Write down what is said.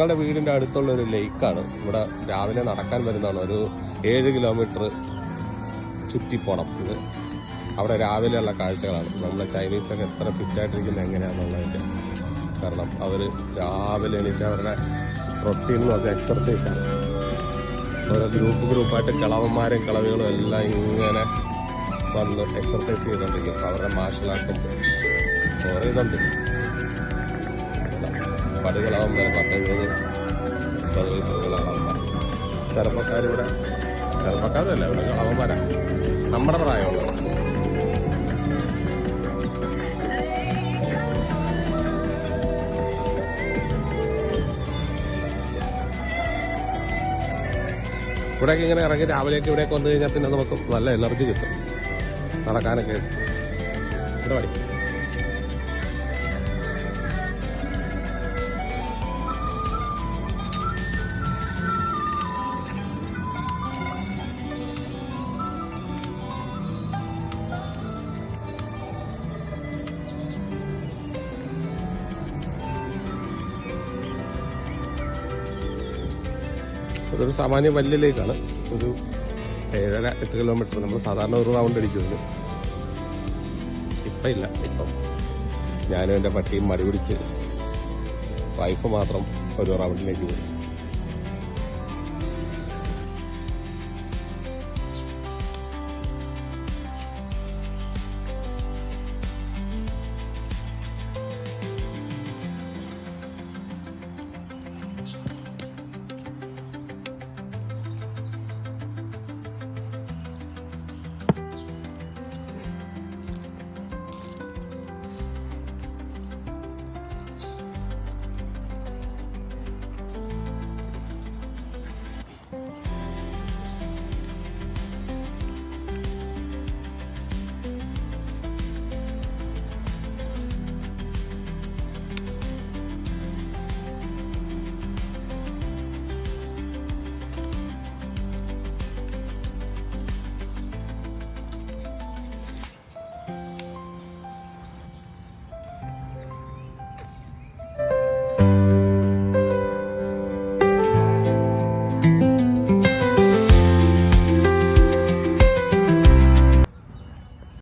ഞങ്ങളുടെ വീടിൻ്റെ അടുത്തുള്ള ഒരു ലേക്കാണ്. ഇവിടെ രാവിലെ നടക്കാൻ വരുന്നതാണ്. ഒരു 7 കിലോമീറ്റർ ചുറ്റിപ്പോണം. ഇത് അവിടെ രാവിലെയുള്ള കാഴ്ചകളാണ്. നമ്മളെ ചൈനീസൊക്കെ എത്ര ഫിറ്റായിട്ടിരിക്കുന്നത് എങ്ങനെയാണെന്നുള്ളതിൻ്റെ. കാരണം അവർ രാവിലെ എണീറ്റ് അവരുടെ റൊട്ടീൻ എന്ന് പറഞ്ഞാൽ എക്സർസൈസാണ്. ഓരോ ഗ്രൂപ്പായിട്ട് കിളവന്മാരും കിളവികളും എല്ലാം ഇങ്ങനെ വന്ന് എക്സർസൈസ് ചെയ്തുകൊണ്ടിരിക്കും. അവരുടെ മാർഷൽ ആർട്ടും ഓരോ ഇതുണ്ട്. പടുകളാവും വരെ 10-20 വയസ്സുള്ള കിളവന്മാർ. ചെറുപ്പക്കാരിവിടെ ചെറുപ്പക്കാരല്ല, ഇവിടെ കിളവന്മാരാണ്. നമ്മുടെ പ്രായമുള്ള ഇവിടേക്ക് ഇങ്ങനെ ഇറങ്ങി രാവിലെയൊക്കെ ഇവിടേക്ക് വന്നു കഴിഞ്ഞാൽ പിന്നെ നമുക്ക് നല്ല എനർജി കിട്ടും നടക്കാനൊക്കെ. ഇവിടെ പടി അതൊരു സാമാന്യ വലിയ ലേക്കാണ്. ഒരു 7-8 കിലോമീറ്റർ. നമ്മൾ സാധാരണ ഒരു റൗണ്ട് അടിക്കുന്നു. ഇപ്പം ഇല്ല. ഇപ്പം ഞാനും എൻ്റെ പട്ടിയും മടി പിടിച്ച് വൈഫ് മാത്രം ഒരു റൗണ്ടിലേക്ക് പോയി.